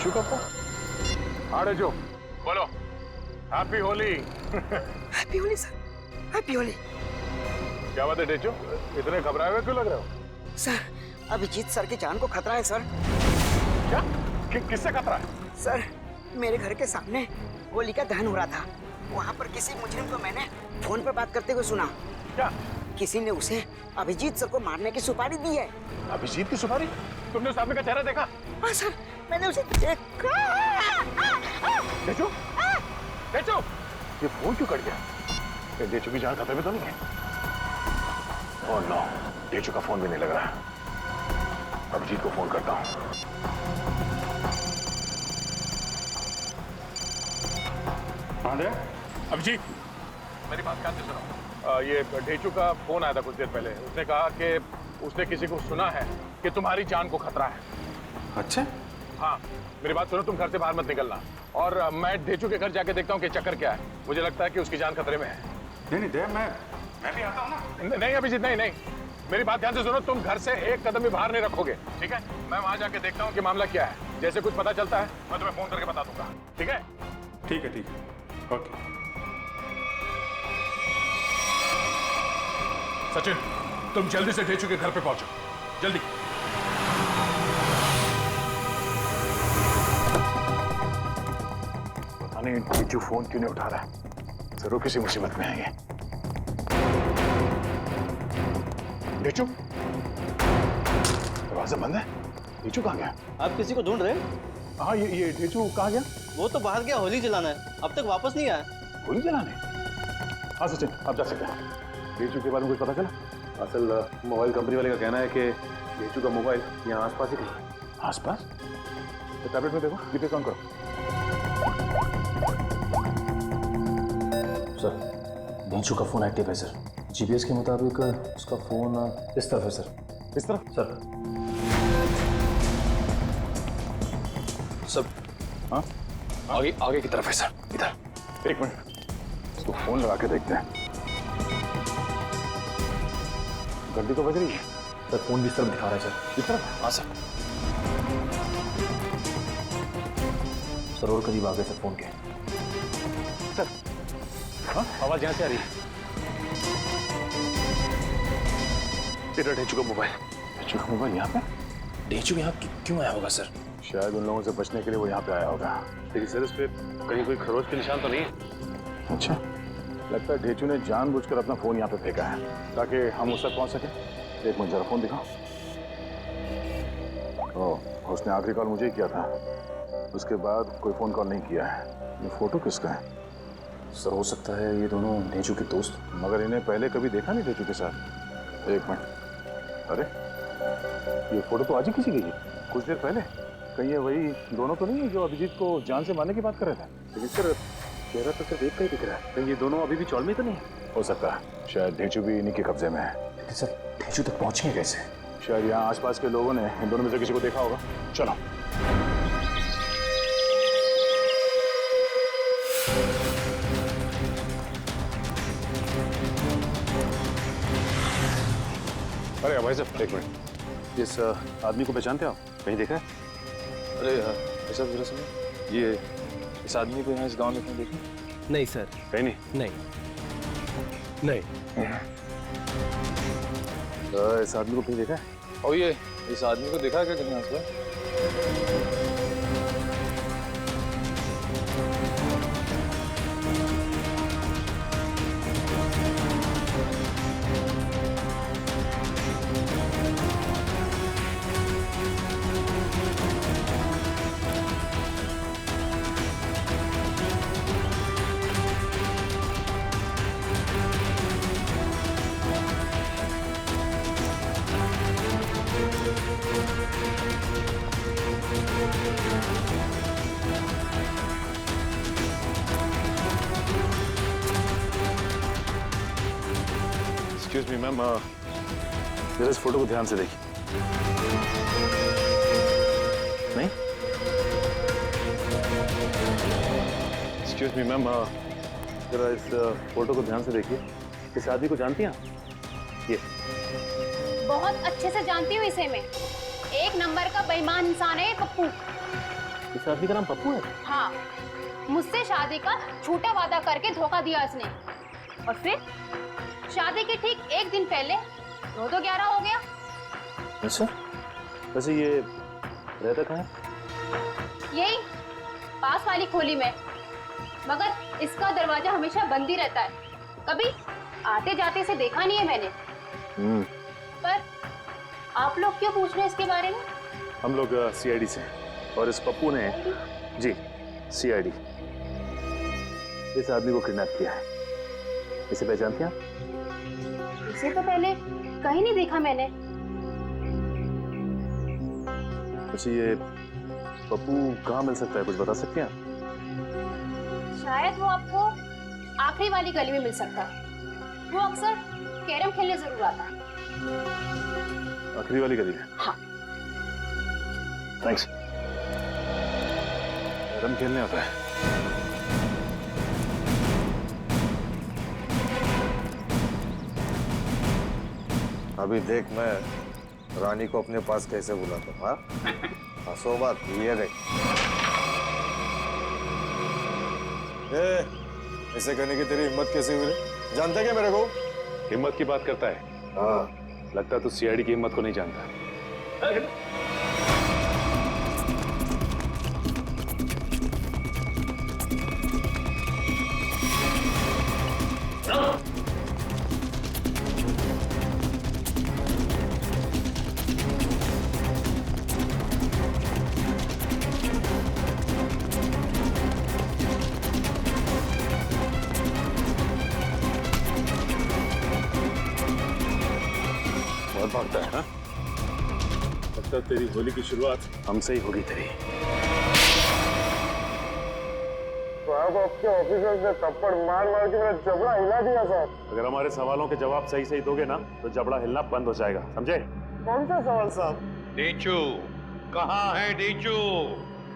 डेचू का फोन? हाँ डेचू, बोलो। Happy Holi. Happy Holi sir, happy Holi. क्या बात है डेचू, इतने घबराए हुए क्यों लग रहे हो? सर, अभिजीत सर की जान को खतरा है सर। क्या? किससे खतरा है? सर, मेरे घर के सामने होली का दहन हो रहा था। वहाँ पर किसी मुजरिम को मैंने फोन पर बात करते हुए सुना। क्या? किसी ने उसे अभिजीत सर को मारने की सुपारी दी है। अभिजीत की सुपारी? तुमने उस आदमी का चेहरा देखा? हाँ सर, मैंने उसे देखा। डेचू, डेचू, ये फोन क्यों कट गया? ये डेचू की जान खतरे में तो नहीं है? ओह नो, डेचू का फोन भी नहीं लग रहा है। अभिजीत को फोन करता हूँ। अभिजीत, मेरी बात ध्यान से सुनो। ये डेचू का फोन आया था कुछ देर पहले। उसने कहा कि उसने किसी को सुना है कि तुम्हारी जान को खतरा है। अच्छा? हाँ, मेरी बात सुनो, तुम घर से बाहर मत निकलना। और मैं डेचू के घर जाके देखता हूँ कि चक्कर क्या है। मुझे लगता है कि उसकी जान खतरे में है। नहीं नहीं देव, मैं भी आता हूँ ना। नहीं अभिजीत, नहीं नहीं, मेरी बात ध्यान से सुनो। तुम घर से एक कदम भी बाहर नहीं रखोगे, ठीक है? मैं वहां जाके देखता हूँ कि मामला क्या है। जैसे कुछ पता चलता है मैं तुम्हें फोन करके बता दूंगा, ठीक है? ठीक है, ठीक है, ओके। सचिन, तुम जल्दी से डेचू के घर पे पहुंचो, जल्दी। पता नहीं डेचू फोन क्यों नहीं उठा रहा है। जरूर किसी मुसीबत में है ये। डेचू, दरवाजा बंद है। डेचू कहाँ गया? आप किसी को ढूंढ रहे हैं? हाँ, ये डेचू कहाँ गया? वो तो बाहर गया होली जलाना है, अब तक वापस नहीं आया। गोली जलाने? हाँ सचिन, आप जा सकते हैं। डेचू के बारे में कुछ पता चला? असल मोबाइल कंपनी वाले का कहना है कि डेचू का मोबाइल यहाँ आसपास ही कहीं। आसपास? तो टैबलेट में देखो, जीपीएस ऑन करो। सर, डेचू का फोन एक्टिव है सर। जीपीएस के मुताबिक उसका फोन इस तरफ है सर। इस तरफ? सर सब? हाँ, आगे की तरफ है सर, इधर। एक मिनट, इसको फोन लगा के देखते हैं। गड्डी तो बज रही है। सर फोन भी इस तरफ दिखा रहा है सर। इस तरफ? हाँ सर। सर और करीब आ गए सर फोन के। सर, हाँ, आवाज यहाँ से आ रही है। इधर डेचू का मोबाइल। डेचू का मोबाइल यहाँ पे? डेचू यहाँ क्यों आया होगा सर? शायद उन लोगों से बचने के लिए वो यहाँ पे आया होगा। लेकिन सर इस पे कहीं कोई खरोच के निशान तो नहीं है? अच्छा, लगता है डेचू ने जानबूझकर अपना फोन यहाँ पे फेंका है ताकि हम उस तक पहुंच सके। एक मिनट, जरा फोन दिखाओ। ओह, उसने आखिरी कॉल मुझे ही किया था। उसके बाद कोई फोन कॉल नहीं किया है। ये फोटो किसका है? सर हो सकता है ये दोनों डेचू के दोस्त। मगर इन्हें पहले कभी देखा नहीं डेचू के साथ। एक मिनट, अरे ये फोटो तो आज ही किसी की थी, कुछ देर पहले। कहीं ये वही दोनों तो नहीं है जो अभिजीत को जान से मारने की बात कर रहे थे? लेकिन सर चेहरा तो सिर्फ एक का ही दिख रहा है। कहीं ये दोनों अभी भी चौल में तो नहीं है? हो सकता है, शायद डेचू भी इन्हीं के कब्जे में है। लेकिन सर डेचू तक पहुंचेंगे कैसे? शायद यहाँ आसपास के लोगों ने इन दोनों में से किसी को देखा होगा। चलो। अरे भाई साहब, एक मिनट, इस आदमी को पहचानते हो आप? कहीं देखा है? अरे ऐसा जरा सुनो, ये इस आदमी को यहाँ इस गांव में कहीं देखा? नहीं सर, कहीं नहीं। नहीं। इस आदमी को कहीं देखा है? और ये इस आदमी को देखा है क्या कहीं आसपास? एक्सक्यूज मी मैम, जरा इस फोटो को ध्यान से देखिए। नहीं? एक्सक्यूज मी मैम, जरा इस फोटो को ध्यान से देखिए। इस आदमी को जानती हैं आप? ये बहुत अच्छे से जानती हूँ इसे मैं। एक नंबर का बेईमान इंसान है ये पप्पू। इस आदमी का नाम पप्पू है? हाँ, मुझसे शादी का झूठा वादा करके धोखा दिया इसने। और फिर शादी के ठीक एक दिन पहले 9-11 हो गया। अच्छा, वैसे ये रहता कहाँ है? यही पास वाली खोली में, मगर इसका दरवाजा हमेशा बंद ही रहता है। कभी आते जाते से देखा नहीं है मैंने। पर आप लोग क्यों पूछ रहे हैं इसके बारे में? हम लोग सीआईडी से हैं और इस पप्पू ने जी सीआईडी इस आदमी को किडनैप किया है। इसे पहचानते हैं आप? इसे तो पहले कहीं नहीं देखा मैंने। अच्छा, ये पप्पू कहाँ मिल सकता है, कुछ बता सकते हैं आप? शायद वो आपको आखिरी वाली गली में मिल सकता है। वो अक्सर कैरम खेलने जरूर आता है। आखिरी वाली गली में? हाँ। थैंक्स। कैरम खेलने आता है। अभी देख मैं रानी को अपने पास कैसे बुलाता हूँ। हाँ, हंसो बात ये देख। ऐसे करने की तेरी हिम्मत कैसे हुई? जानता क्या मेरे को? हिम्मत की बात करता है? हाँ, लगता है तू सीआईडी की हिम्मत को नहीं जानता। बहुत भागता है ना? लगता है तेरी होली की शुरुआत हमसे ही होगी तेरी। तो आपके ऑफिसर्स ने थप्पड़ मार मार के मेरा जबड़ा हिला दिया साहब। अगर हमारे सवालों के जवाब सही सही दोगे ना तो जबड़ा हिलना बंद हो जाएगा, समझे? कौन सा सवाल साहब? डेचू कहाँ है डेचू?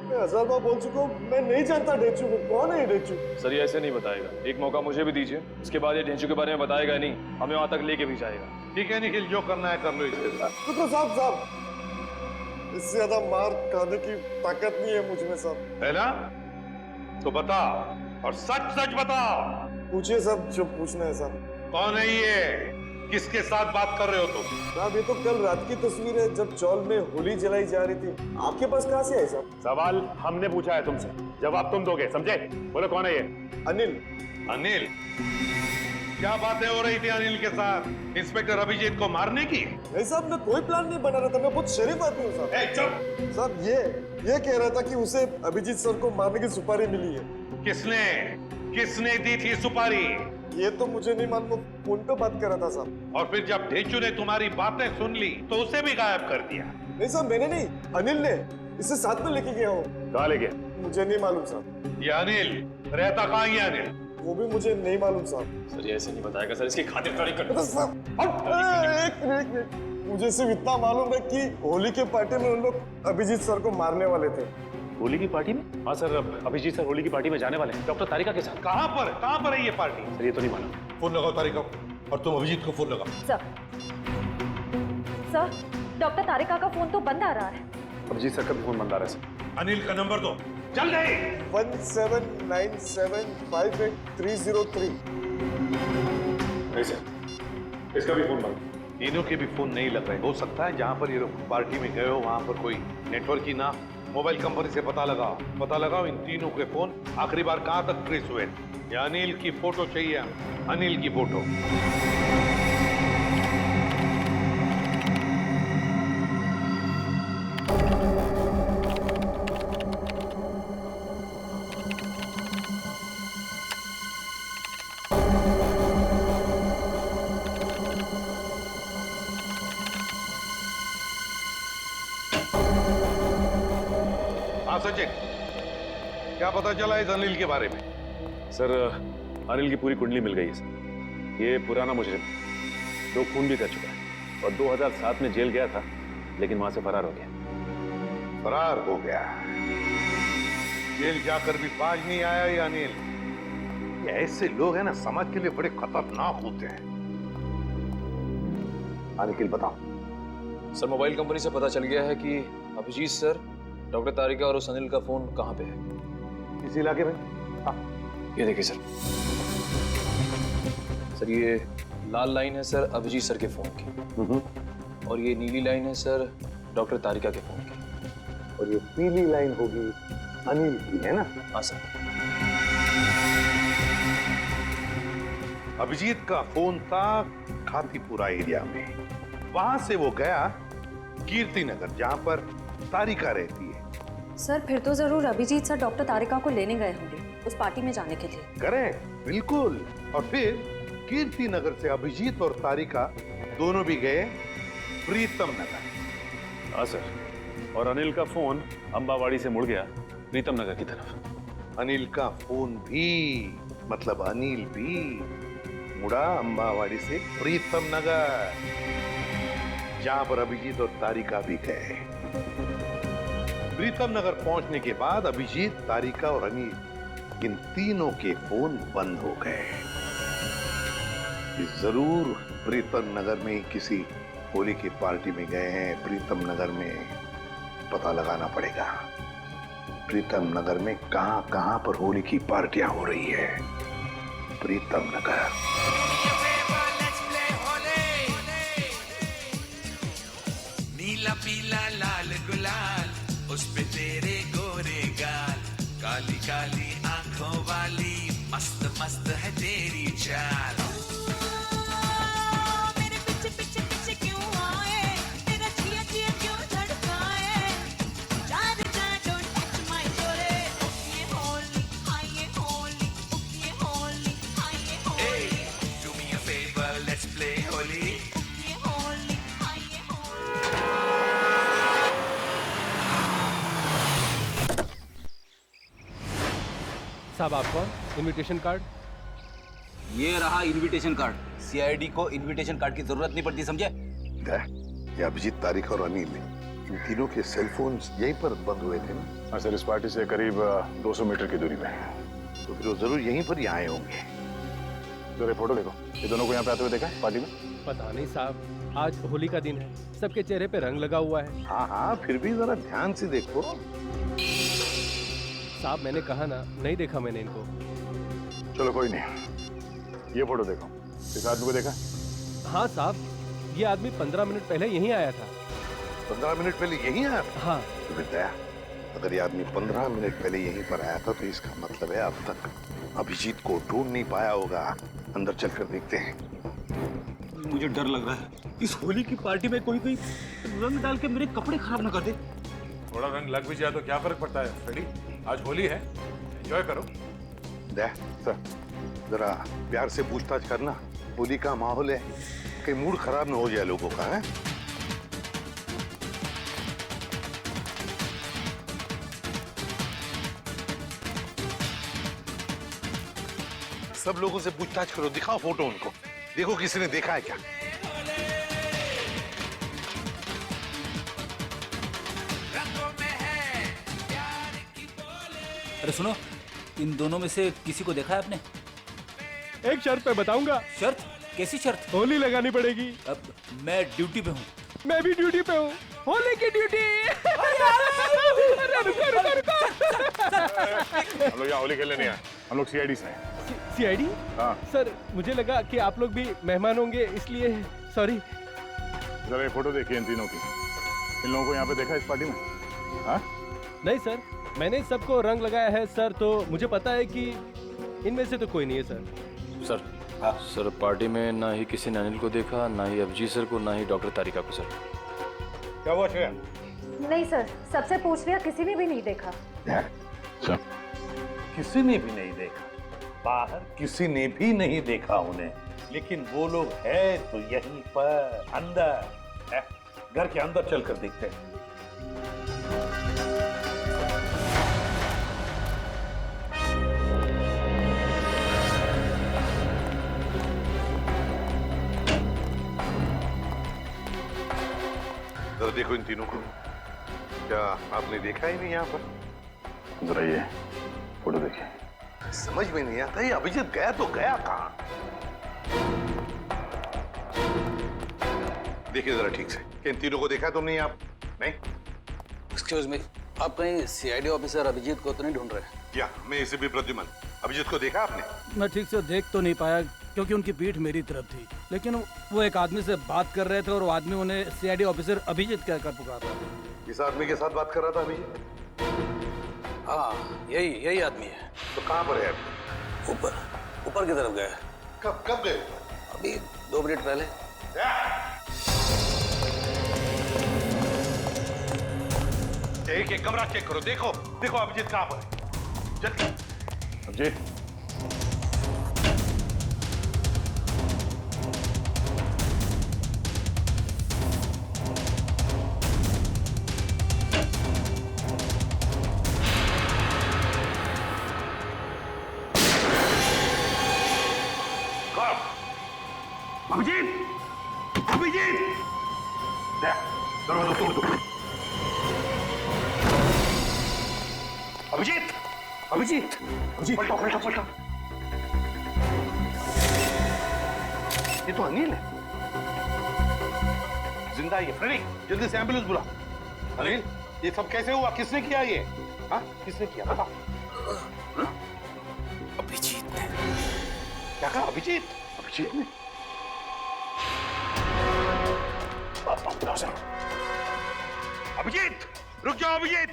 मैं 1000 बार बोल चुका हूँ, मैं नहीं जानता डेचू को। कौन है ये डेचू? सर ये ऐसे नहीं बताएगा, एक मौका मुझे भी दीजिए, उसके बाद ये ढेंचू के बारे में बताएगा नहीं, हमें वहां तक लेके भी जाएगा। ठीक है निखिल, जो करना है कर लो इसके साथ। रुको साहब, इससे ज्यादा मार खाने की ताकत नहीं है मुझ में साहब। है ना? तो बता, और सच सच बता। पूछिए साहब जो पूछना है साहब। कौन है ये? किसके साथ बात कर रहे हो तुम? साहब ये तो कल रात की तस्वीर है जब चौल में होली जलाई जा रही थी। आपके पास कहाँ से है साहब? सवाल हमने पूछा है तुमसे, जवाब तुम दोगे, समझे? बोलो कौन है ये? अनिल। अनिल? क्या बातें हो रही थी अनिल के साथ? इंस्पेक्टर अभिजीत को मारने की? नहीं साहब, मैं कोई प्लान नहीं बना रहा था, मैं बहुत शरीफ आदमी हूँ साहब। ए, चुप! साहब ये कह रहा था कि उसे अभिजीत सर को मारने की सुपारी मिली है। किसने दी थी सुपारी? ये तो मुझे नहीं मालूम, फोन पे बात कर रहा था साहब। और फिर जब ढेंचू ने तुम्हारी बातें सुन ली तो उसे भी गायब कर दिया? नहीं साहब, मैंने नहीं, अनिल ने। इसे साथ में लेके गया हो। कहाँ ले गया? मुझे नहीं मालूम साहब। ये अनिल रहता कहाँ है अनिल? वो भी मुझे नहीं मालूम साहब। सर ये ऐसे नहीं बताएगा सर, इसकी खातिरदारी कर। एक मिनट, मुझे सिर्फ इतना मालूम है कि होली के पार्टी में उन लोग अभिजीत सर को मारने वाले थे। होली की पार्टी में? हाँ सर, अभिजीत सर होली की पार्टी में जाने वाले हैं डॉक्टर तारिका के साथ। कहाँ पर है ये पार्टी? सर ये तो नहीं मालूम। फोन लगाओ तारिका को, और तुम अभिजीत को फोन लगाओ। सर, डॉक्टर तारिका का फोन तो बंद आ रहा है। अभिजीत सर का भी फोन बंद आ रहा है सर। अनिल का नंबर दो, जल्दी। 1797583003। नहीं सर, इसका भी फोन बंद। तीनों के भी फोन नहीं लग रहे। हो सकता है जहाँ पर ये लोग पार्टी में गए हो वहाँ पर कोई नेटवर्क ही ना। मोबाइल कंपनी से पता लगाओ इन तीनों के फोन आखिरी बार कहाँ तक ट्रेस हुए। या अनिल की फोटो चाहिए, अनिल की फोटो। हाँ सचिन, क्या पता चला इस अनिल के बारे में? सर अनिल की पूरी कुंडली मिल गई है सर। ये पुराना मुजरिम 2 खून भी कर चुका है और 2007 में जेल गया था, लेकिन वहां से फरार हो गया। फरार हो गया? जेल जाकर भी बाज नहीं आया ये अनिल। ये ऐसे लोग हैं ना, समाज के लिए बड़े खतरनाक होते हैं। हाँ निखिल बताओ। सर मोबाइल कंपनी से पता चल गया है कि अभिजीत सर डॉक्टर तारिका और उस अनिल का फोन कहाँ पे है? इस इलाके में। हाँ। ये देखिए सर। सर ये लाल लाइन है सर अभिजीत सर के फोन की, और ये नीली लाइन है सर डॉक्टर तारिका के फोन की, और ये पीली लाइन होगी अनिल की, है ना? हाँ सर। अभिजीत का फोन था खातीपुरा एरिया में, वहां से वो गया कीर्ति नगर जहां पर तारिका रहती है। सर फिर तो जरूर अभिजीत सर डॉक्टर तारिका को लेने गए होंगे उस पार्टी में जाने के लिए। करेक्ट, बिल्कुल। और फिर कीर्ति नगर से अभिजीत और तारिका दोनों भी गए प्रीतम नगर। हाँ सर, और अनिल का फोन अंबावाड़ी से मुड़ गया प्रीतम नगर की तरफ। अनिल का फोन भी, मतलब अनिल भी मुड़ा अंबावाड़ी से प्रीतम नगर, जहां पर अभिजीत और तारिका भी गए। प्रीतम नगर पहुंचने के बाद अभिजीत, तारिका और अनिल, इन तीनों के फोन बंद हो गए। ये जरूर प्रीतम नगर में किसी होली की पार्टी में गए हैं। प्रीतम नगर में पता लगाना पड़ेगा, प्रीतम नगर में कहां पर होली की पार्टियां हो रही है। प्रीतम नगर। नीला पीला लाल गुलाल, उस पे तेरे गोरे गाल, काली काली आंखों वाली, मस्त मस्त है तेरी चाल। मेरे पीछे पीछे पीछे क्यों आए, तेरा जिया जिया क्यों धड़काए, चार चार डोंट टच माय डोरे, ये होली हाय ये होली, ये होली हाय ये Holi, do me a favour let's play Holi, ये होली हाय ये होली। साहब आपका इनविटेशन कार्ड। ये रहा इनविटेशन कार्ड। सीआईडी को इनविटेशन कार्ड की जरूरत नहीं पड़ती, समझे? ये अभिजीत, तारिका और अनिल, इन तीनों के सेल फोन यहीं पर बंद हुए थे ना? हाँ सर, इस पार्टी से करीब 200 मीटर की दूरी में। तो फिर वो जरूर यहीं पर ही आए होंगे। जरा फोटो देखो, ये दोनों को यहाँ पे आते हुए देखा है पार्टी में? पता नहीं साहब, आज होली का दिन है, सबके चेहरे पे रंग लगा हुआ है। हाँ हाँ, फिर भी जरा ध्यान से देखो। साहब मैंने कहा ना, नहीं देखा मैंने इनको। चलो कोई नहीं, ये फोटो देखो, इस आदमी को देखा? हाँ साहब, ये आदमी 15 मिनट पहले यहीं आया था। 15 मिनट पहले यहीं आया? हाँ। तो फिर दया, अगर ये आदमी 15 मिनट पहले यहीं पर आया था तो इसका मतलब है अब तक अभिजीत को ढूंढ नहीं पाया होगा। अंदर चलकर देखते हैं। मुझे डर लग रहा है, इस होली की पार्टी में कोई कोई रंग डाल के मेरे कपड़े खराब ना कर दे। थोड़ा रंग लग भी जाए तो क्या फर्क पड़ता है फ्रेडी, आज होली है, एंजॉय करो। दया सर, जरा प्यार से पूछताछ करना, होली का माहौल है, कहीं मूड खराब ना हो जाए लोगों का। है सब लोगों से पूछताछ करो, दिखाओ फोटो उनको, देखो किसी ने देखा है क्या। अरे सुनो, इन दोनों में से किसी को देखा है आपने? एक शर्त पे बताऊंगा। शर्त? कैसी शर्त? होली लगानी पड़ेगी। अब मैं ड्यूटी पे हूँ। मैं भी ड्यूटी पे हूँ, होली की ड्यूटी। रुको रुको रुको। हम लोग यहाँ होली खेलने नहीं आए, हम लोग सीआईडी से हैं। सीआईडी? हाँ सर मुझे लगा कि आप लोग भी मेहमान होंगे, इसलिए सॉरी। जरा ये फोटो देखिए इन तीनों की, इन लोगों को यहाँ पे देखा इस पार्टी में? हाँ नहीं सर, मैंने सबको रंग लगाया है सर, तो मुझे पता है कि इनमें से तो कोई नहीं है सर। सर हाँ सर, पार्टी में ना ही किसी ने अनिल को देखा, ना ही अभिजीत सर को, ना ही डॉक्टर तारिका को। सर क्या हुआ श्रेया? नहीं सर, सबसे पूछ लिया, किसी ने भी नहीं देखा। सर किसी ने भी नहीं देखा, बाहर किसी ने भी नहीं देखा उन्हें, लेकिन वो लोग है तो यहीं पर अंदर है। घर के अंदर चलकर देखते हैं। जरा देखो इन तीनों को, क्या आपने देखा ही नहीं यहाँ पर? जरा ये फोटो देखिए। समझ में नहीं आता, ये अभिजीत गया तो गया कहाँ? देखिए जरा ठीक से, इन तीनों को देखा तुमने? आप नहीं? एक्सक्यूज मी, आप कहीं सीआईडी ऑफिसर अभिजीत को तो नहीं ढूंढ रहे? क्या मैं एसीपी प्रद्युमन, अभिजीत को देखा आपने? मैं ठीक से देख तो नहीं पाया क्योंकि उनकी पीठ मेरी तरफ थी, लेकिन वो एक आदमी से बात कर रहे थे और वो आदमी उन्हें सीआईडी ऑफिसर अभिजीत कहकर पुकार रहा था। किस आदमी के साथ बात कर रहा था अभिजीत? हाँ, यही आदमी है। तो कहाँ पर है? ऊपर की तरफ गया। कब गए? अभी 2 मिनट पहले। एक कमरा चेक करो, देखो अभिजीत कहाँ पर है। जल्दी। अभिजीत, अभिजीत, दरवाजा तोड़ दो। अभिजीत, पलटो। ये तो अनिल है, जिंदा है ये। फ्रेडी, जल्दी से एम्बुलेंस बुला। अनिल, ये सब कैसे हुआ? किसने किया ये? हाँ, किसने किया बताओ। अभिजीत ने। क्या कहा? अभिजीत ने? अभिजीत, रुक जाओ अभिजीत।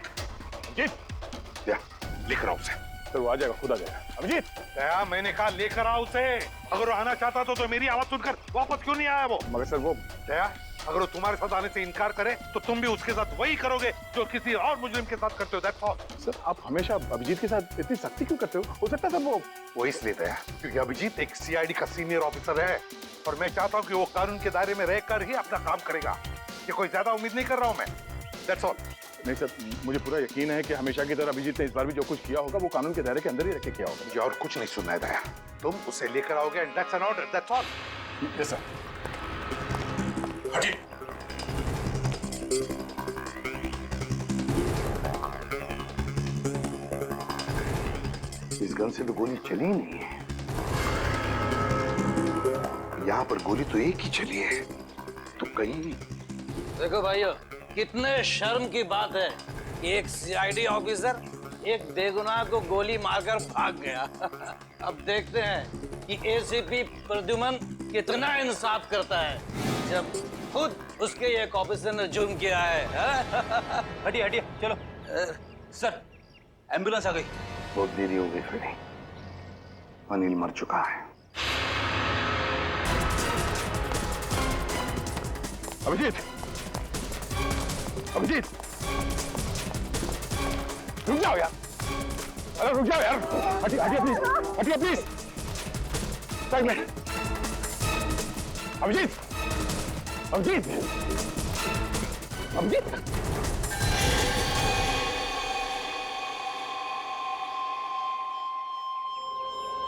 लेकर आओ उसे। सर वो आ जाएगा, खुद आ जाएगा। अभिजीत, दया, मैंने कहा लेकर आओ उसे। अगर वो आना चाहता तो मेरी आवाज सुनकर वापस क्यों नहीं आया वो? मगर सर वो दया, अगर वो तुम्हारे साथ आने से इनकार करे तो तुम भी उसके साथ वही करोगे जो किसी और मुजरिम के साथ करते हो। That's all. सर आप हमेशा अभिजीत के साथ इतनी सख्ती क्यों करते हो सकता है सर वो इसलिए दया क्योंकि अभिजीत एक सीआईडी का सीनियर ऑफिसर है और मैं चाहता हूँ कि वो कानून के दायरे में रहकर ही अपना काम करेगा। ये कोई ज्यादा उम्मीद नहीं कर रहा हूँ मैं। That's all. नहीं सर, मुझे पूरा यकीन है कि हमेशा की तरह अभिजीत ने इस बार भी जो कुछ किया होगा वो कानून के दायरे के अंदर ही रख के किया होगा। मुझे और कुछ नहीं सुनना है दया, तुम उसे लेकर आओगे and that's an order. That's all. Yes sir. हटिए। इस गन से तो गोली चली ही नहीं है। यहाँ पर गोली तो एक ही चली है, तो कहीं। देखो भाइयों, कितने शर्म की बात है कि एक सीआईडी ऑफिसर एक बेगुनाह को गोली मारकर भाग गया। अब देखते हैं कि एसीपी प्रद्युमन कितना इंसाफ करता है जब खुद उसके एक ऑफिसर ने जुर्म किया है। हटिए चलो। सर, एम्बुलेंस आ गई। बहुत देरी हो गई फ्रेडी, अनिल मर चुका है। अभिजीत, रुक जाओ यार। अरे रुक जाओ यार। हटिए प्लीज। साइड में। अभिजीत।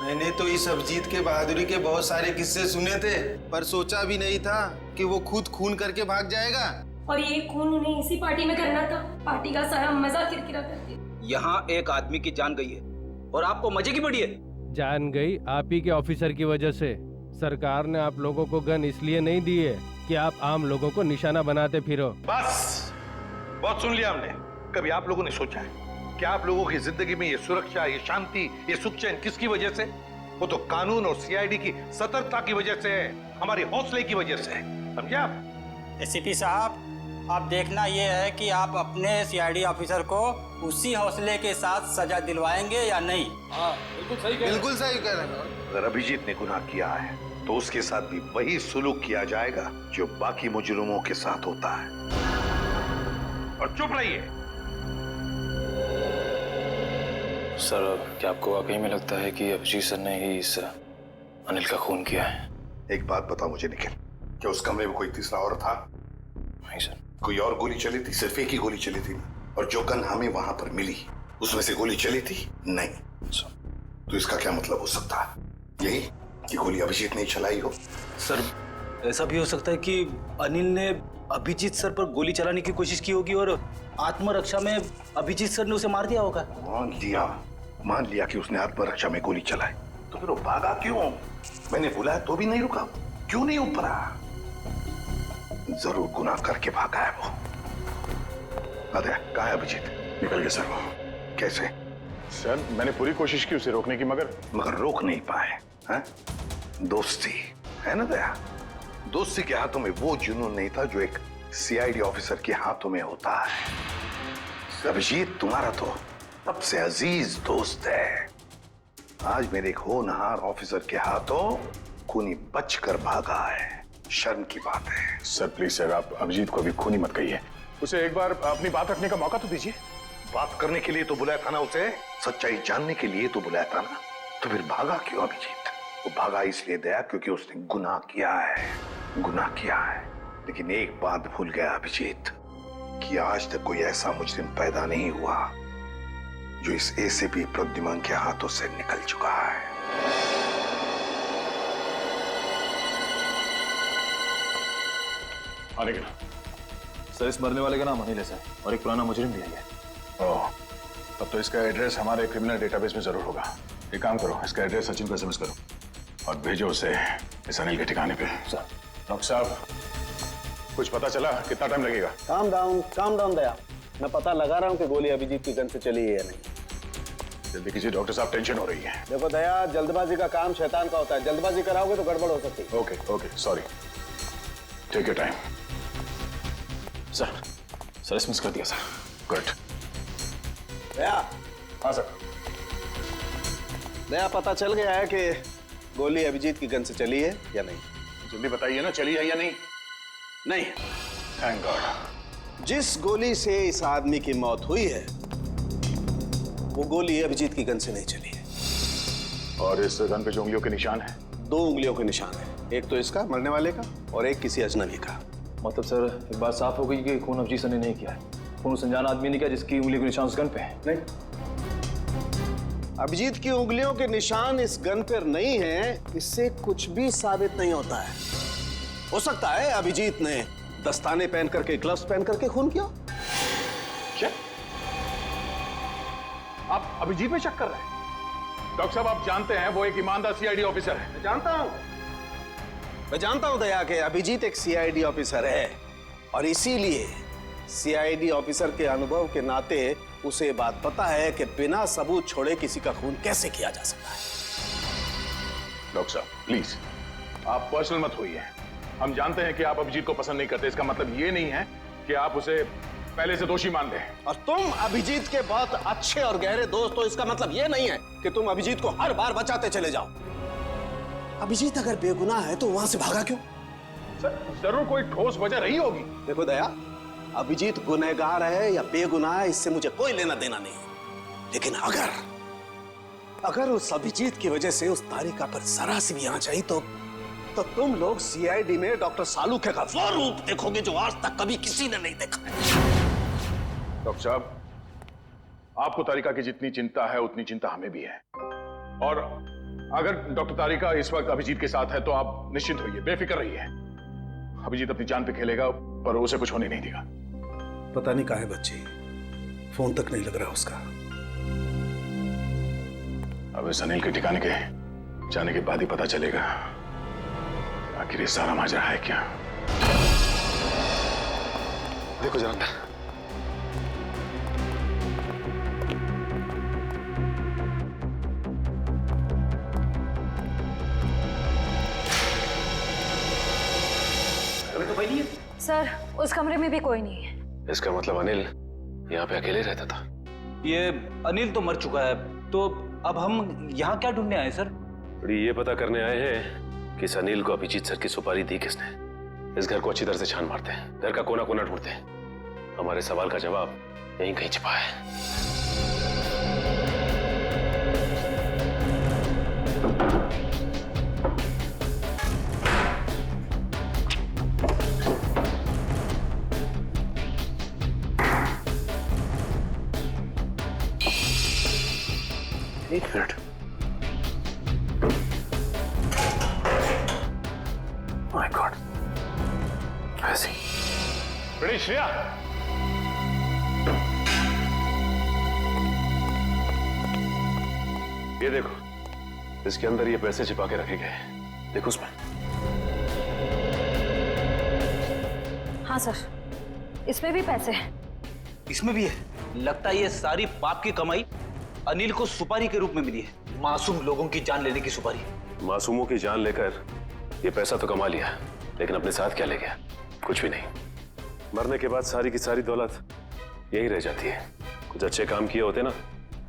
मैंने तो इस अभिजीत के बहादुरी के बहुत सारे किस्से सुने थे, पर सोचा भी नहीं था कि वो खुद खून करके भाग जाएगा। और ये खून उन्हें इसी पार्टी में करना था। पार्टी का सारा मजा किरकिरा करती। यहाँ एक आदमी की जान गई है और आपको मजे की पड़ी है। जान गई आप ही के ऑफिसर की वजह से। सरकार ने आप लोगों को गन इसलिए नहीं दी है कि आप आम लोगों को निशाना बनाते फिरो। बस, बहुत सुन लिया हमने। कभी आप लोगों ने सोचा है कि आप लोगों की जिंदगी में ये सुरक्षा, ये शांति, ये सुख चैन किसकी वजह से? वो तो कानून और सीआईडी की सतर्कता की वजह से है, हमारी हौसले की वजह से। समझे आप? एसीपी साहब, अब देखना ये है कि आप अपने सीआईडी ऑफिसर को उसी हौसले के साथ सजा दिलवाएंगे या नहीं। हाँ, बिल्कुल सही कह रहे हैं। अगर अभिजीत ने गुनाह किया है तो उसके साथ भी वही सुलूक किया जाएगा जो बाकी मुजरिमों के साथ होता है। और चुप रहिए। सर, क्या आपको वाकई में लगता है कि अभिजीत सर ने ही इस अनिल का खून किया है? एक बात बताओ मुझे निखिल, क्या उस कमरे में कोई तीसरा और था? नहीं सर। कोई और गोली चली थी? सिर्फ एक ही गोली चली थी ना? और जो गन हमें वहां पर मिली उसमें से गोली चली थी? नहीं सर। तो इसका क्या मतलब हो सकता है? यही कि गोली अभिजीत ने चलाई हो? सर, ऐसा भी हो सकता है कि अनिल ने अभिजीत सर पर गोली चलाने की कोशिश की होगी और आत्मरक्षा में अभिजीत सर ने उसे मार दिया होगा। मान लिया कि उसने आत्मरक्षा में गोली चलाई, तो फिर वो भागा क्यों? मैंने बुलाया तो भी नहीं रुका, क्यों नहीं ऊपरा? जरूर गुनाह करके भागा है वो। अरे कहाँ है अभिजीत? निकल गया सर वो। कैसे? सर मैंने पूरी कोशिश की उसे रोकने की, मगर रोक नहीं पाए हैं? दोस्ती है ना दया, दोस्ती के हाथों में वो जुनून नहीं था जो एक सीआईडी ऑफिसर के हाथों में होता है। अभिजीत तुम्हारा तो सबसे अजीज दोस्त है। आज मेरे एक होनहार ऑफिसर के हाथों खूनी बचकर भागा है, शर्म की बात है। सर प्लीज सर, आप अभिजीत को अभी खूनी मत कहिए, उसे एक बार अपनी बात रखने का मौका तो दीजिए। बात करने के लिए तो बुलाया था ना उसे, सच्चाई जानने के लिए तो बुलाया था ना, तो फिर भागा क्यों अभिजीत? वो भागा इसलिए दया क्योंकि उसने गुनाह किया है, गुनाह किया है। लेकिन एक बात भूल गया अभिजीत कि आज तक कोई ऐसा मुजरिम पैदा नहीं हुआ जो इस एसीपी प्रद्युमन के हाथों से निकल चुका है। आने का सर, इस मरने वाले का नाम अनिल है सर, और एक पुराना मुजरिम भी है। ओह, तब तो इसका एड्रेस हमारे क्रिमिनल डेटाबेस में जरूर होगा। एक काम करो, इसका एड्रेस सचिन को एसएमएस करो और भेजो उसे इस अनिल के ठिकाने पे। सर। डॉक्टर साहब, कुछ पता चला? कितना टाइम लगेगा? काम डाउन दया, मैं पता लगा रहा हूँ कि गोली अभिजीत की गन से चली है या नहीं। जल्दी कीजिए डॉक्टर साहब, टेंशन हो रही है। देखो दया, जल्दबाजी का काम शैतान का होता है, जल्दबाजी कराओगे तो गड़बड़ हो सकती है। Okay sorry, take your time. Sir SMS कर दिया सर। गुड। दया। हाँ सर। दया, पता चल गया है कि गोली अभिजीत की गन से चली है या नहीं? जल्दी बताइए ना, चली है या नहीं? नहीं। Thank God. जिस गोली से इस आदमी की मौत हुई है वो गोली अभिजीत की गन से नहीं चली है। और इस गन पे जो उंगलियों के निशान है? 2 उंगलियों के निशान है, एक तो इसका मरने वाले का और एक किसी अजनबी का। मतलब सर एक बात साफ हो गई कि खून अभिजीत सर ने नहीं किया है, खून उस अनजान आदमी ने किया जिसकी उंगली के निशान उस गन पे है। नहीं, अभिजीत की उंगलियों के निशान इस गन पर नहीं है, इससे कुछ भी साबित नहीं होता है। हो सकता है अभिजीत ने दस्ताने पहन करके, ग्लव्स पहन करके खून किया। क्या आप अभिजीत में शक कर रहे हैं? डॉक्टर साहब, आप जानते हैं वो एक ईमानदार सीआईडी ऑफिसर है। मैं जानता हूं दया कि अभिजीत एक सीआईडी ऑफिसर है, और इसीलिए सीआईडी ऑफिसर के अनुभव के नाते उसे बात पता है कि बिना सबूत छोड़े किसी का खून कैसे किया जा सकता है। डॉक्टर साहब प्लीज, आप पर्सनल मत होइए। हम जानते हैं कि आप अभिजीत को पसंद नहीं करते, इसका मतलब ये नहीं है कि आप उसे पहले से दोषी मान लें। और तुम अभिजीत के बहुत अच्छे और गहरे दोस्त हो, इसका मतलब ये नहीं है कि तुम अभिजीत को हर बार बचाते चले जाओ। अभिजीत अगर बेगुनाह है तो वहां से भागा क्यों? सर जरूर कोई ठोस वजह रही होगी। देखो दया, अभिजीत गुनहगार है या बेगुनाह है इससे मुझे कोई लेना देना नहीं, लेकिन अगर उस अभिजीत की वजह से उस तारिका पर जरा सी भी आंच आई तो तुम लोग सीआईडी में डॉक्टर सालूखे का वो रूप देखोगे जो आज तक कभी किसी ने नहीं देखा है। डॉक्टर साहब, आपको तारिका की जितनी चिंता है उतनी चिंता हमें भी है, और अगर डॉक्टर तारिका इस वक्त अभिजीत के साथ है तो आप निश्चिंत होइए, बेफिक्र रहिए। अभिजीत अपनी जान पे खेलेगा पर उसे कुछ होने नहीं देगा। पता नहीं कहाँ है बच्ची, फोन तक नहीं लग रहा उसका। अब इस अनिल के ठिकाने के जाने के बाद ही पता चलेगा आखिर ये सारा माजरा है क्या। देखो जरा अंदर। अभी तो कोई नहीं है सर, उस कमरे में भी कोई नहीं है। इसका मतलब अनिल यहाँ पे अकेले रहता था। ये अनिल तो मर चुका है, तो अब हम यहाँ क्या ढूंढने आए सर? ये पता करने आए हैं कि इस अनिल को अभिजीत सर की सुपारी दी किसने। इस घर को अच्छी तरह से छान मारते हैं, घर का कोना कोना ढूंढते हैं। हमारे सवाल का जवाब यहीं कहीं छिपा है। एक मिनट, माय गॉड, ऐसी बड़ी श्रेया, ये देखो, इसके अंदर ये पैसे छिपा के रखे गए। देखो उसमें। हाँ सर, इसमें भी पैसे हैं। इसमें भी है? लगता है ये सारी पाप की कमाई अनिल को सुपारी के रूप में मिली है, मासूम लोगों की जान लेने की सुपारी। मासूमों की जान लेकर ये पैसा तो कमा लिया, लेकिन अपने साथ क्या ले गया? कुछ भी नहीं। मरने के बाद सारी की सारी दौलत यही रह जाती है। कुछ अच्छे काम किए होते ना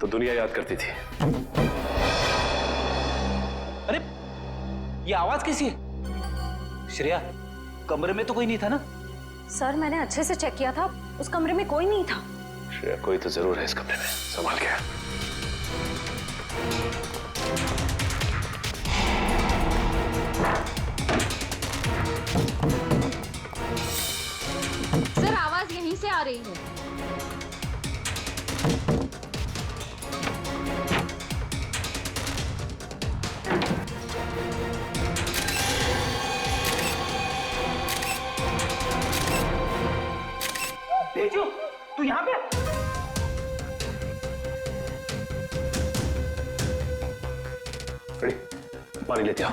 तो दुनिया याद करती थी। अरे ये आवाज कैसी है? श्रेया, कमरे में तो कोई नहीं था ना? सर मैंने अच्छे से चेक किया था, उस कमरे में कोई नहीं था। श्रेया, कोई तो जरूर है इस कमरे में, संभाल के। सर आवाज यहीं से आ रही है। तेजू, तू यहाँ पे? पानी लेते आओ।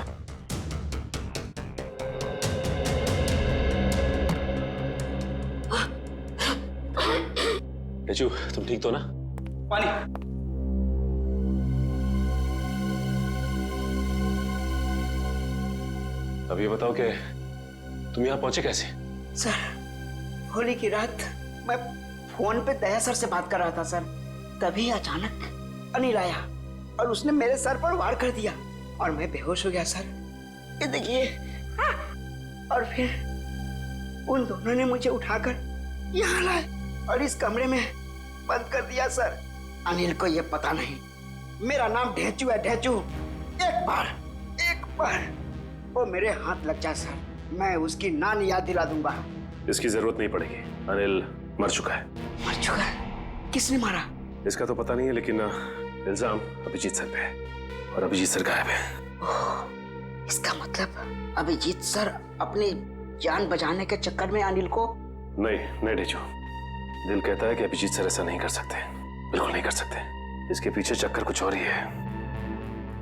तेजू, तुम ठीक तो ना? पानी। अब ये बताओ कि तुम यहाँ पहुंचे कैसे? सर होली की रात मैं फोन पे दया सर से बात कर रहा था सर, तभी अचानक अनिल आया और उसने मेरे सर पर वार कर दिया और मैं बेहोश हो गया सर। ये देखिए। और फिर उन दोनों ने मुझे उठाकर यहाँ लाए और इस कमरे में बंद कर दिया सर। अनिल को ये पता नहीं मेरा नाम ढेंचू है, ढेंचू। एक बार वो मेरे हाथ लग जाए सर, मैं उसकी नानी याद दिला दूंगा। इसकी जरूरत नहीं पड़ेगी, अनिल मर चुका है। मर चुका है? किसने मारा? इसका तो पता नहीं है, लेकिन इल्जाम अभिजीत सर पे है और अभिजीत सर गायब है। इसका मतलब अभिजीत सर अपनी जान बचाने के चक्कर में अनिल को? नहीं ढेंचू, दिल कहता है कि अभिजीत सर ऐसा नहीं कर सकते, बिल्कुल नहीं कर सकते। इसके पीछे चक्कर कुछ और ही है।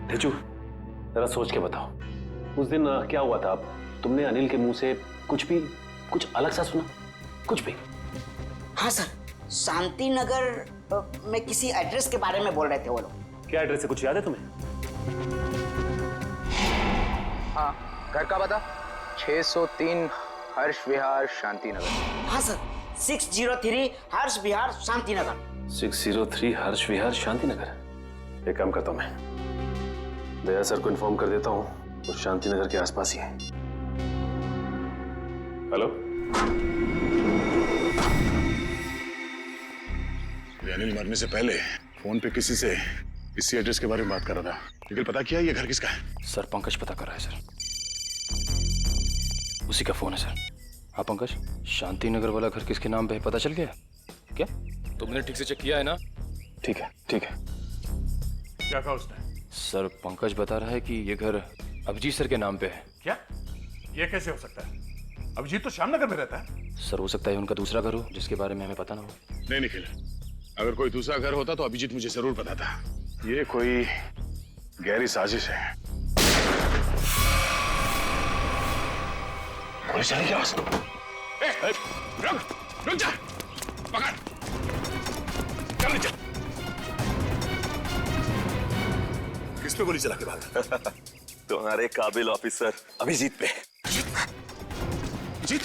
ढेंचू, जरा सोच के बताओ, उस दिन क्या हुआ था? तुमने अनिल के मुंह से कुछ अलग सा सुना? कुछ भी? हाँ सर, शांति नगर में किसी एड्रेस के बारे में बोल रहे थे वो लोग। क्या एड्रेस है, कुछ याद है तुम्हें? हाँ, घर का पता 603 हर्ष विहार शांति नगर। हाँ सर, 603 हर्ष विहार शांति नगर। 603 हर्ष विहार शांति नगर। एक काम करता हूं, मैं दया सर को इन्फॉर्म कर देता हूँ, वो शांति नगर के आसपास ही है। हेलो, अनिल मरने से पहले फोन पे किसी से इसी एड्रेस के बारे में बात कर रहा था, लेकिन पता किया ये घर किसका है? सर पंकज पता कर रहा है सर, उसी का फोन है सर। हाँ पंकज, शांति नगर वाला घर किसके नाम पे है पता चल गया क्या? तुमने ठीक से चेक किया है ना? ठीक है। क्या कहा उसने? सर पंकज बता रहा है कि ये घर अभिजीत सर के नाम पे है। क्या? ये कैसे हो सकता है? अभिजीत तो श्यामनगर में रहता है। सर हो सकता है उनका दूसरा घर हो जिसके बारे में हमें पता ना हो। नहीं निखिल, अगर कोई दूसरा घर होता तो अभिजीत मुझे जरूर पता था। ये कोई गहरी साजिश है। गोली चली क्या? रुक जा, पकड़, चल नीचे। किस पे गोली चला के भागा? तुम्हारे काबिल ऑफिसर अभिजीत पे। अभिजीत?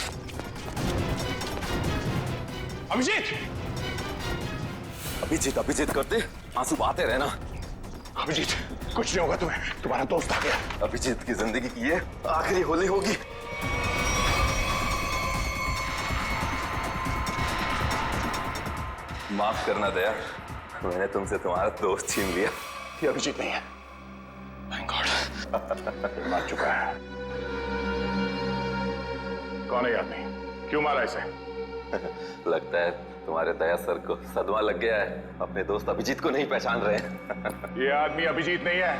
अभिजीत? अभिजीत करते आंसू बहाते रहना। अभिजीत, कुछ नहीं होगा तुम्हें, तुम्हारा दोस्त आ गया। अभिजीत की जिंदगी की ये आखिरी होली होगी। माफ करना दया, मैंने तुमसे तुम्हारा दोस्त छीन लिया। ये अभिजीत नहीं है। Thank God। मार चुका है। कौन है ये आदमी? क्यों मारा इसे? लगता है तुम्हारे दया सर को सदमा लग गया है, अपने दोस्त अभिजीत को नहीं पहचान रहे हैं। ये आदमी अभिजीत नहीं है।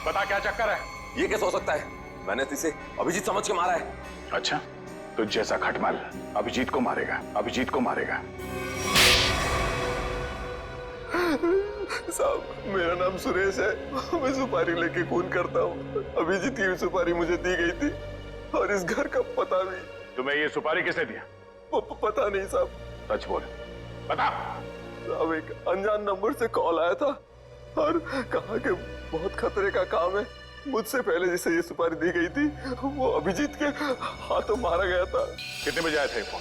बता क्या चक्कर है? ये कैसे हो सकता है? मैंने तो इसे अभिजीत समझ के मारा है। अच्छा, तो जैसा खटमल अभिजीत को मारेगा, अभिजीत को मारेगा। साहब, मेरा नाम सुरेश है, मैं सुपारी लेके खून करता हूँ। अभिजीत की सुपारी मुझे दी गई थी और इस घर का पता भी। तुम्हें ये सुपारी किसने दिया? पता नहीं साहब। सच बोल, बता। अब एक अनजान नंबर से कॉल आया था और कहा कि बहुत खतरे का काम है। मुझसे पहले जिसे ये सुपारी दी गई थी वो अभिजीत के हाथों मारा गया था। कितने बजे आया था ये फोन?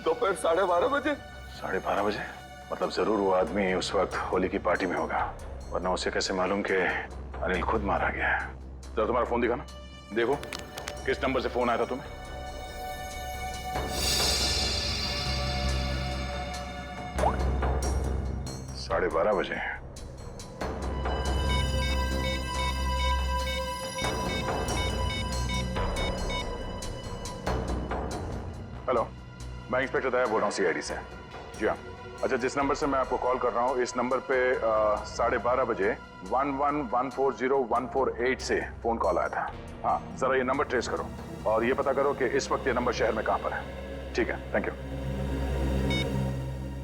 दोपहर 12:30 बजे। 12:30 बजे? मतलब जरूर वो आदमी उस वक्त होली की पार्टी में होगा, वरना उसे कैसे मालूम कि अनिल खुद मारा गया है। जरा तुम्हारा फोन दिखाना, देखो किस नंबर से फोन आया था तुम्हें। साढ़े 12 बजे। हेलो, मैं इंस्पेक्टर दया बोल रहा हूँ सीआईडी से। जी हाँ। अच्छा, जिस नंबर से मैं आपको कॉल कर रहा हूँ इस नंबर पे 12:30 बजे 11140148 से फोन कॉल आया था। हाँ, जरा ये नंबर ट्रेस करो और ये पता करो कि इस वक्त ये नंबर शहर में कहाँ पर है। ठीक है, थैंक यू।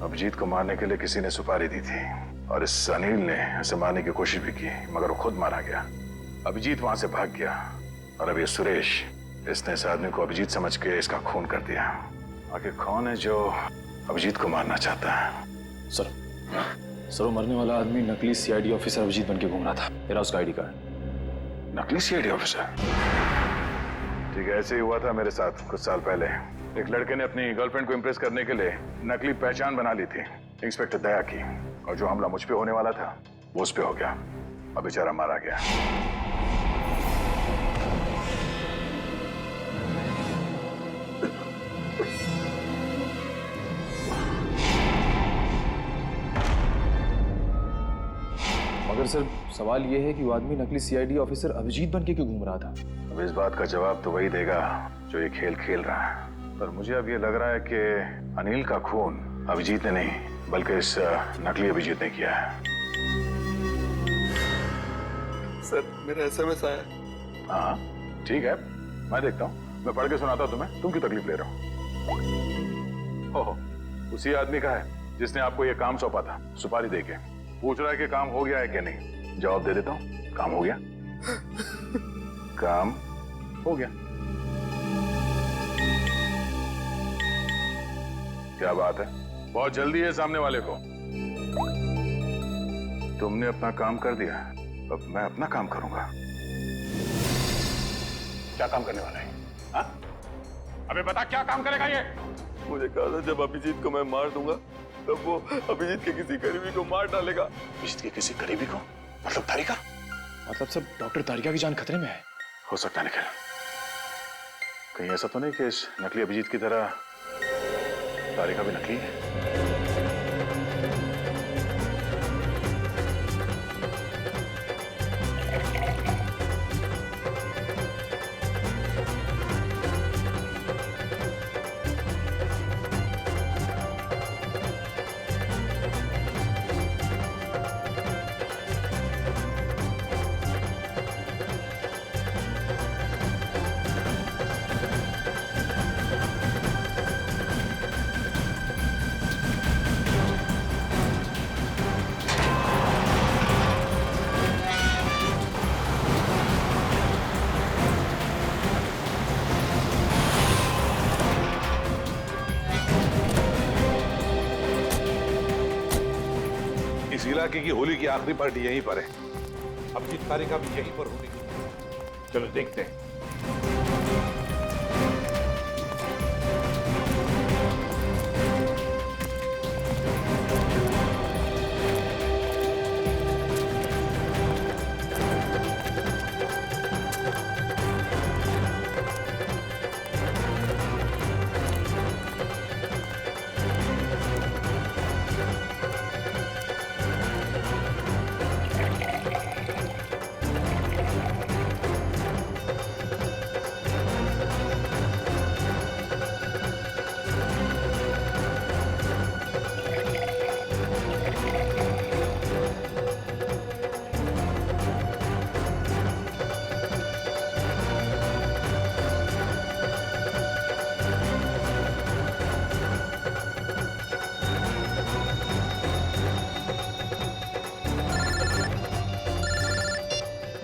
अभिजीत को मारने के लिए किसी ने सुपारी दी थी और इस अनिल ने इसे मारने की कोशिश भी की, मगर वो खुद मारा गया। अभिजीत वहां से भाग गया और अब ये सुरेश, इसने इस आदमी को अभिजीत समझ के इसका खून कर दिया। आखिर कौन है जो अभिजीत को मारना चाहता है? सर वो मरने वाला आदमी नकली सीआईडी ऑफिसर अभिजीत बन के घूम रहा था। मेरा उसका आईडी कार्ड। नकली सीआईडी ऑफिसर? ठीक है, ऐसे ही हुआ था मेरे साथ कुछ साल पहले। एक लड़के ने अपनी गर्लफ्रेंड को इम्प्रेस करने के लिए नकली पहचान बना ली थी, इंस्पेक्टर दया की, और जो हमला मुझ पे होने वाला था वो उस पे हो गया। अब बेचारा मारा गया। मगर सर सवाल ये है कि वो आदमी नकली सीआईडी ऑफिसर अभिजीत बन के क्यों घूम रहा था? अब इस बात का जवाब तो वही देगा जो ये खेल खेल रहा है। पर मुझे अब ये लग रहा है कि अनिल का खून अभिजीत ने नहीं बल्कि इस नकली अभिजीत ने किया है। सर मेरा एसएमएस आया। हाँ ठीक है, मैं देखता हूँ, मैं पढ़ के सुनाता हूँ तुम्हें। तुम क्यों तकलीफ ले रहे हो? ओहो, उसी आदमी का है जिसने आपको ये काम सौंपा था सुपारी देके। पूछ रहा है कि काम हो गया है क्या नहीं। जवाब दे देता हूँ, काम हो गया। काम हो गया। क्या बात है, बहुत जल्दी है सामने वाले को। तुमने अपना काम कर दिया, अब मैं अपना काम करूंगा। क्या काम करने वाला है? हाँ? अबे बता, क्या काम करेगा ये? मुझे कहा था जब अभिजीत को मैं मार दूंगा तब वो अभिजीत के किसी करीबी को मार डालेगा। अभिजीत के किसी करीबी को? मतलब तारिका? मतलब सब डॉक्टर तारिका की जान खतरे में है। हो सकता है निखिल, कहीं ऐसा तो नहीं कि इस नकली अभिजीत की तरह तारिका भी नकली है? इस इलाके की होली की आखिरी पार्टी यहीं पर है। अब जिस तारीख भी यहीं पर होगी। चलो देखते हैं।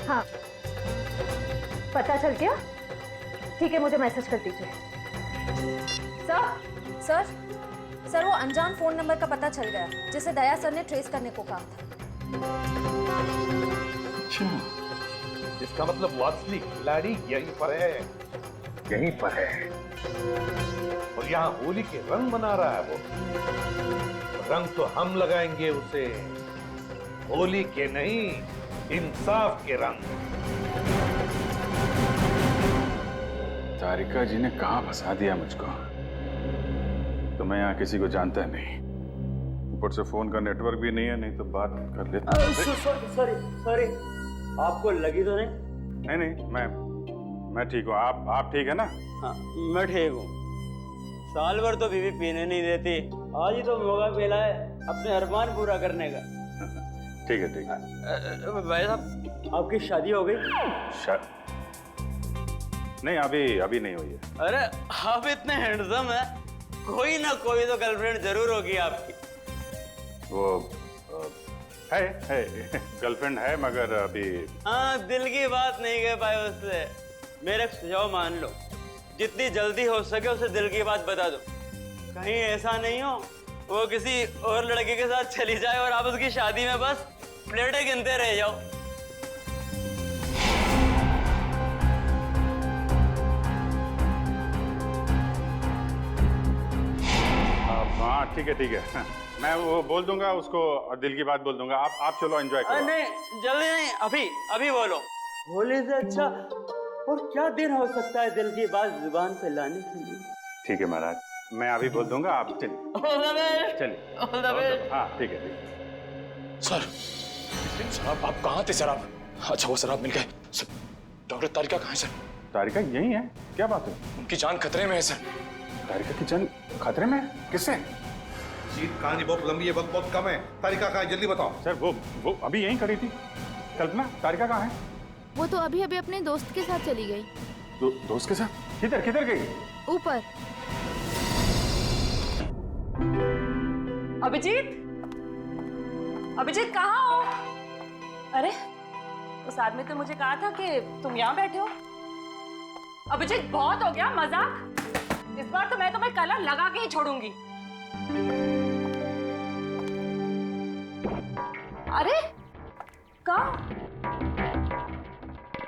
हाँ, पता चल गया? ठीक है, मुझे मैसेज कर दीजिए। सर, सर, सर वो अनजान फोन नंबर का पता चल गया जिसे दया सर ने ट्रेस करने को कहा था। इसका मतलब वो असली खिलाड़ी यहीं पर है, यहीं पर है। और यहाँ होली के रंग बना रहा है वो। रंग तो हम लगाएंगे उसे, होली के नहीं, इंसाफ के रंग। तारिका जी ने कहां फंसा दिया मुझको। तो मैं यहाँ किसी को जानता नहीं, ऊपर से फोन का नेटवर्क भी नहीं है, नहीं तो बात कर लेता। सॉरी, आपको लगी तो नहीं? नहीं, मैं ठीक हूँ। आप ठीक है ना? हाँ, मैं ठीक हूँ। साल भर तो बीवी पीने नहीं देती, आज ही तो मौका मिला है अपने अरमान पूरा करने का। ठीक है। भाई साहब, आपकी शादी हो गई? नहीं, अभी नहीं हुई है। अरे आप इतने हैंडसम है, कोई ना कोई तो गर्लफ्रेंड जरूर होगी आपकी। वो है गर्लफ्रेंड है, मगर अभी। हाँ, दिल की बात नहीं कह पाए उससे। मेरा सुझाव मान लो, जितनी जल्दी हो सके उसे दिल की बात बता दो। कहीं ऐसा नहीं हो वो किसी और लड़के के साथ चली जाए और आप उसकी शादी में बस प्लेटें गिनते रह जाओ। हाँ ठीक है। मैं वो बोल दूंगा उसको, दिल की बात बोल दूंगा। आप चलो एंजॉय करो। नहीं, जल्दी नहीं, अभी बोलो। होली से अच्छा और क्या दिन हो सकता है दिल की बात जुबान पे लाने के लिए। ठीक है महाराज, मैं अभी बोल दूंगा, आप चलिए। हाँ ठीक है। सर आप कहाँ थे सर? आप अच्छा वो सर आप मिल गए। डॉक्टर तारिका कहाँ है सर? तारिका यही है, क्या बात है? उनकी जान खतरे में है सर। तारिका की जान खतरे में? किससे? जीत, कहानी बहुत लंबी है, वक्त बहुत कम है। तारिका कहाँ है, जल्दी बताओ। सर वो अभी यहीं खड़ी थी। कल्पना, तारिका कहाँ है? वो तो अभी अपने दोस्त के साथ चली गई। दोस्त के साथ? किधर गई? ऊपर। अभिजीत कहाँ हो? अरे उस आदमी तो मुझे कहा था कि तुम यहाँ बैठे हो। अभिजीत बहुत हो गया मजाक, इस बार तो मैं तुम्हें कलर लगा के ही छोड़ूंगी। अरे कहाँ?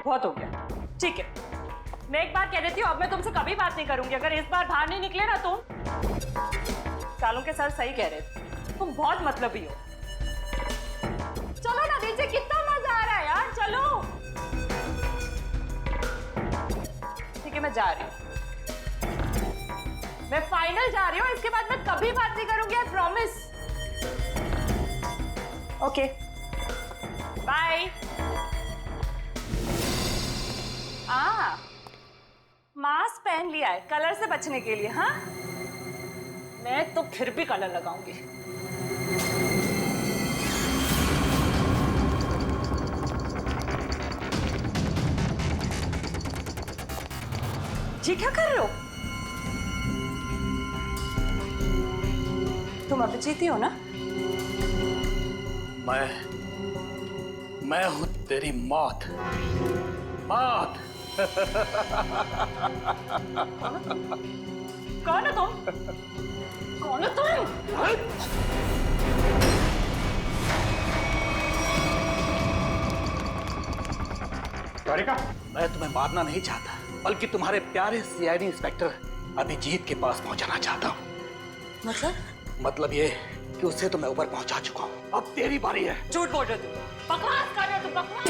बहुत हो गया, ठीक है। मैं एक बार कह देती हूँ, अब मैं तुमसे कभी बात नहीं करूंगी अगर इस बार बाहर नहीं निकले ना तुम। सालों के सर सही कह रहे थे, तुम बहुत मतलबी हो। चलो ना नीचे, कितना मजा आ रहा है यार, चलो। ठीक है, मैं जा रही हूँ, मैं फाइनल जा रही हूँ। इसके बाद मैं कभी बात नहीं करूंगी, I promise. Okay bye. Mask पहन लिया है कलर से बचने के लिए। हाँ, मैं तो फिर भी कलर लगाऊंगी। जी क्या कर रहे हो तुम? अभिजीत ही हो ना? मैं हूं तेरी मौत। कौन हो तुम? कौन हो तुम? तारिका, मैं तुम्हें मारना नहीं चाहता, बल्कि तुम्हारे प्यारे सीआईडी इंस्पेक्टर अभिजीत के पास पहुंचाना चाहता हूँ। मतलब ये कि उसे तो मैं ऊपर पहुंचा चुका हूँ, अब तेरी बारी है। झूठ बोल रहे हो तुम, बकवास कर रहे हो तुम, बकवास।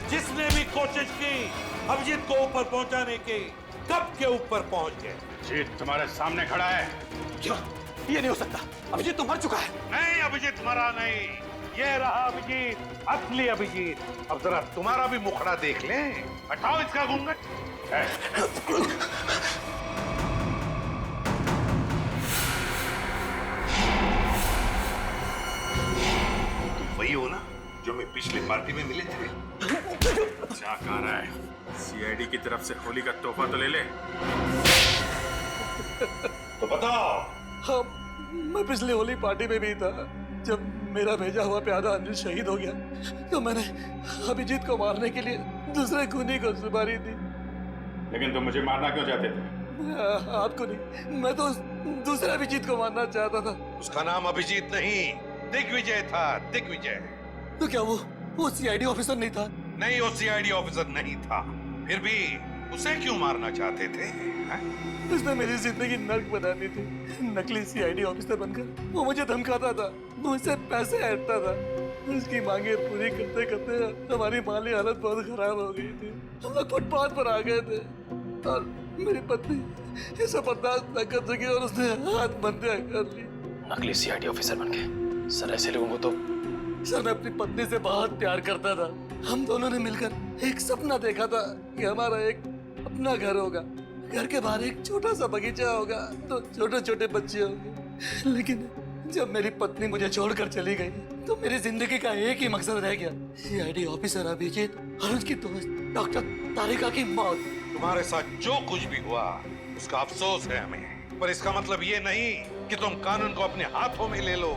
जिसने भी कोशिश की अभिजीत को ऊपर पहुंचाने की, कब के ऊपर पहुंच गए। जीत तुम्हारे सामने खड़ा है। क्या? ये नहीं हो सकता, अभिजीत तो मर चुका है। नहीं, अभिजीत मरा नहीं, ये रहा अभिजीत, असली अभिजीत। अब जरा तुम्हारा भी मुखड़ा देख लें। हटाओ इसका घूंघट। तुम वही हो ना जो मैं पिछली पार्टी में मिले थे? क्या कह रहा है? सीआईडी की तरफ से होली का तोहफा तो ले ले। तो बताओ। हाँ, मैं पिछली होली पार्टी में भी था। जब मेरा भेजा हुआ प्यादा अंजलि शहीद हो गया तो मैंने अभिजीत को मारने के लिए दूसरे खूनी को सुपारी दी। लेकिन तुम मुझे मारना क्यों चाहते थे? आपको नहीं, मैं तो दूसरा अभिजीत को मारना चाहता था। उसका नाम अभिजीत नहीं, दिग्विजय था, दिग्विजय। तो क्या वो सीआईडी ऑफिसर नहीं था? नहीं, वो सीआईडी ऑफिसर नहीं था। फिर भी उसे क्यों मारना चाहते थे? उसने मेरी जिंदगी नर्क बना दी थी। नकली सीआईडी ऑफिसर बनकर वो मुझे धमकाता था, मुझसे पैसे ऐंठता था। उसकी मांगे पूरी करते करते हमारी माली हालत बहुत खराब हो गई थी। हम लोग फुटपाथ पर आ गए थे और मेरी पत्नी इसे बर्दाश्त न कर सकी और उसने हाथ बंदियां कर ली। नकली सीआईडी ऑफिसर बन गए। सर ऐसे लोगों को तो सर, मैं अपनी पत्नी से बहुत प्यार करता था। हम दोनों ने मिलकर एक सपना देखा था कि हमारा एक अपना घर होगा, घर के बाहर एक छोटा सा बगीचा होगा, तो छोटे छोटे बच्चे होंगे। लेकिन जब मेरी पत्नी मुझे छोड़कर चली गई तो मेरी जिंदगी का एक ही मकसद रह गया, सीआईडी ऑफिसर अभिजीत और उसकी दोस्त डॉक्टर तारिका की मौत। तुम्हारे साथ जो कुछ भी हुआ उसका अफसोस है हमें, पर इसका मतलब ये नहीं कि तुम कानून को अपने हाथों में ले लो।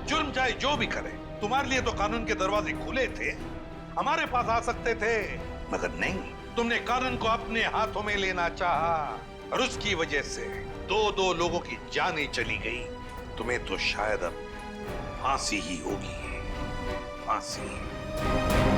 जुर्म चाहे जो भी करे, तुम्हारे लिए तो कानून के दरवाजे खुले थे, हमारे पास आ सकते थे, मगर नहीं, तुमने कानून को अपने हाथों में लेना चाहा और उसकी वजह से दो लोगों की जानें चली गई। तुम्हें तो शायद अब फांसी ही होगी, फांसी।